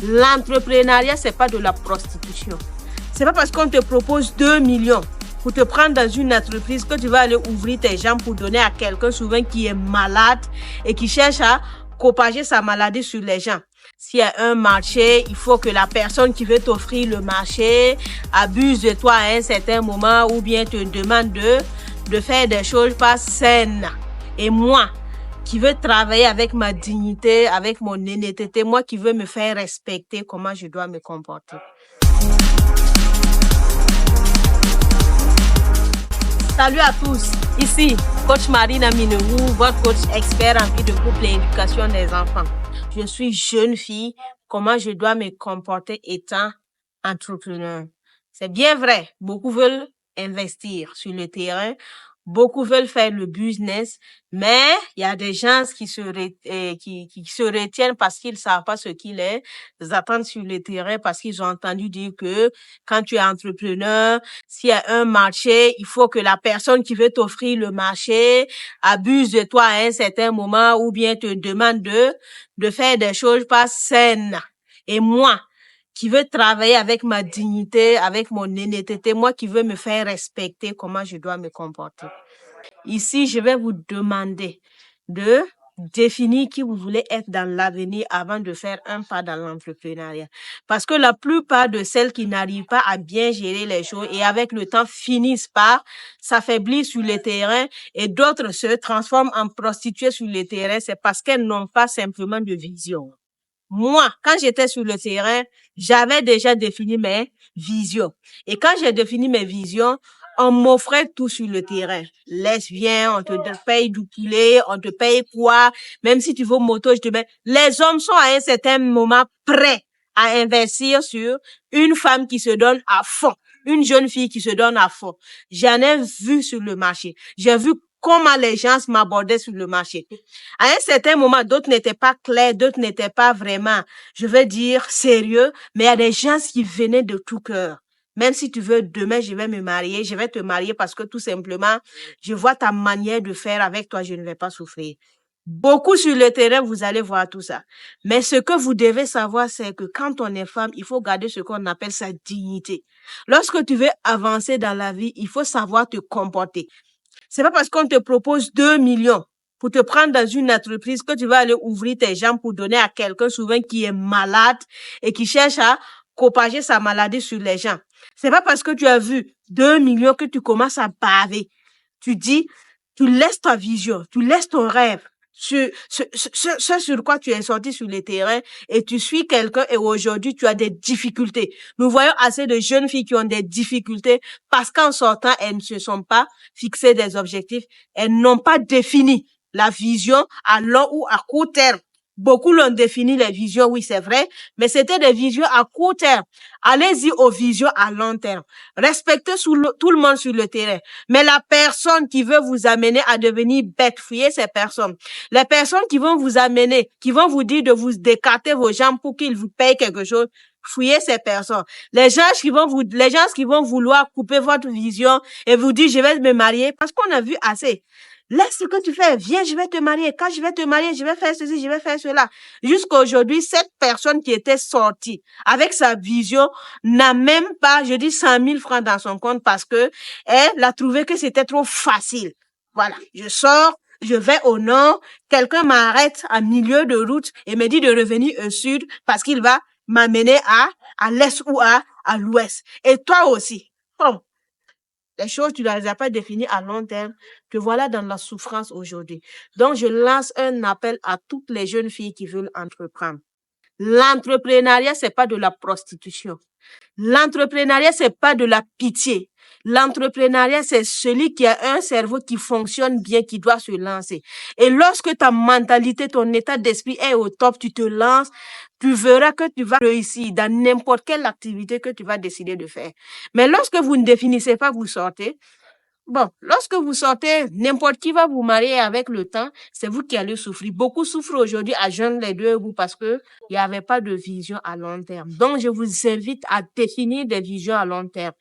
L'entrepreneuriat, c'est pas de la prostitution. C'est pas parce qu'on te propose 2 millions pour te prendre dans une entreprise que tu vas aller ouvrir tes jambes pour donner à quelqu'un souvent qui est malade et qui cherche à propager sa maladie sur les gens. S'il y a un marché, il faut que la personne qui veut t'offrir le marché abuse de toi à un certain moment ou bien te demande de faire des choses pas saines. Et moi, qui veux travailler avec ma dignité, avec mon honnêteté, moi qui veux me faire respecter, comment je dois me comporter. Salut à tous, ici coach Marina Minerou, votre coach expert en vie de couple et éducation des enfants. Je suis jeune fille, comment je dois me comporter étant entrepreneur. C'est bien vrai, beaucoup veulent investir sur le terrain, beaucoup veulent faire le business, mais il y a des gens qui se retiennent parce qu'ils savent pas ce qu'il est, ils attendent sur le terrain parce qu'ils ont entendu dire que quand tu es entrepreneur, s'il y a un marché, il faut que la personne qui veut t'offrir le marché abuse de toi à un certain moment ou bien te demande de faire des choses pas saines. Et moi, qui veux travailler avec ma dignité, avec mon honnêteté, moi qui veux me faire respecter, comment je dois me comporter. Ici, je vais vous demander de définir qui vous voulez être dans l'avenir avant de faire un pas dans l'entrepreneuriat. Parce que la plupart de celles qui n'arrivent pas à bien gérer les choses et avec le temps finissent par s'affaiblir sur le terrain et d'autres se transforment en prostituées sur le terrain, c'est parce qu'elles n'ont pas simplement de vision. Moi, quand j'étais sur le terrain, j'avais déjà défini mes visions. Et quand j'ai défini mes visions, on m'offrait tout sur le terrain. Laisse, viens, on te paye du poulet, on te paye quoi. Même si tu veux moto, je te mets. Les hommes sont à un certain moment prêts à investir sur une femme qui se donne à fond. Une jeune fille qui se donne à fond. J'en ai vu sur le marché. J'ai vu comment les gens m'abordaient sur le marché. À un certain moment, d'autres n'étaient pas clairs, d'autres n'étaient pas vraiment, je veux dire, sérieux, mais il y a des gens qui venaient de tout cœur. Même si tu veux, demain, je vais me marier, je vais te marier parce que tout simplement, je vois ta manière de faire avec toi, je ne vais pas souffrir. Beaucoup sur le terrain, vous allez voir tout ça. Mais ce que vous devez savoir, c'est que quand on est femme, il faut garder ce qu'on appelle sa dignité. Lorsque tu veux avancer dans la vie, il faut savoir te comporter. C'est pas parce qu'on te propose 2 millions pour te prendre dans une entreprise que tu vas aller ouvrir tes jambes pour donner à quelqu'un souvent qui est malade et qui cherche à propager sa maladie sur les gens. C'est pas parce que tu as vu 2 millions que tu commences à baver. Tu dis, tu laisses ta vision, tu laisses ton rêve, ce sur quoi tu es sorti sur le terrain et tu suis quelqu'un et aujourd'hui tu as des difficultés. Nous voyons assez de jeunes filles qui ont des difficultés parce qu'en sortant, elles ne se sont pas fixées des objectifs, elles n'ont pas défini la vision à long ou à court terme. Beaucoup l'ont défini les visions, oui c'est vrai, mais c'était des visions à court terme. Allez-y aux visions à long terme. Respectez tout le monde sur le terrain. Mais la personne qui veut vous amener à devenir bête, fuyez ces personnes. Les personnes qui vont vous amener, qui vont vous dire de vous décarter vos jambes pour qu'ils vous payent quelque chose, fuyez ces personnes. Les gens qui vont vouloir couper votre vision et vous dire je vais me marier parce qu'on a vu assez. Laisse ce que tu fais, viens, je vais te marier. Quand je vais te marier, je vais faire ceci, je vais faire cela. Jusqu'à aujourd'hui, cette personne qui était sortie avec sa vision n'a même pas, 100 000 francs dans son compte parce que elle a trouvé que c'était trop facile. Voilà, je sors, je vais au nord, quelqu'un m'arrête à milieu de route et me dit de revenir au sud parce qu'il va m'amener à l'est ou à l'ouest. Et toi aussi. Bon. Les choses, tu ne les as pas définies à long terme. Te voilà dans la souffrance aujourd'hui. Donc, je lance un appel à toutes les jeunes filles qui veulent entreprendre. L'entrepreneuriat, c'est pas de la prostitution. L'entrepreneuriat, c'est pas de la pitié. L'entrepreneuriat, c'est celui qui a un cerveau qui fonctionne bien, qui doit se lancer. Et lorsque ta mentalité, ton état d'esprit est au top, tu te lances, tu verras que tu vas réussir dans n'importe quelle activité que tu vas décider de faire. Mais lorsque vous ne définissez pas, vous sortez. Bon, lorsque vous sortez, n'importe qui va vous marier avec le temps, c'est vous qui allez souffrir. Beaucoup souffrent aujourd'hui à joindre les deux bouts parce que il n'y avait pas de vision à long terme. Donc, je vous invite à définir des visions à long terme.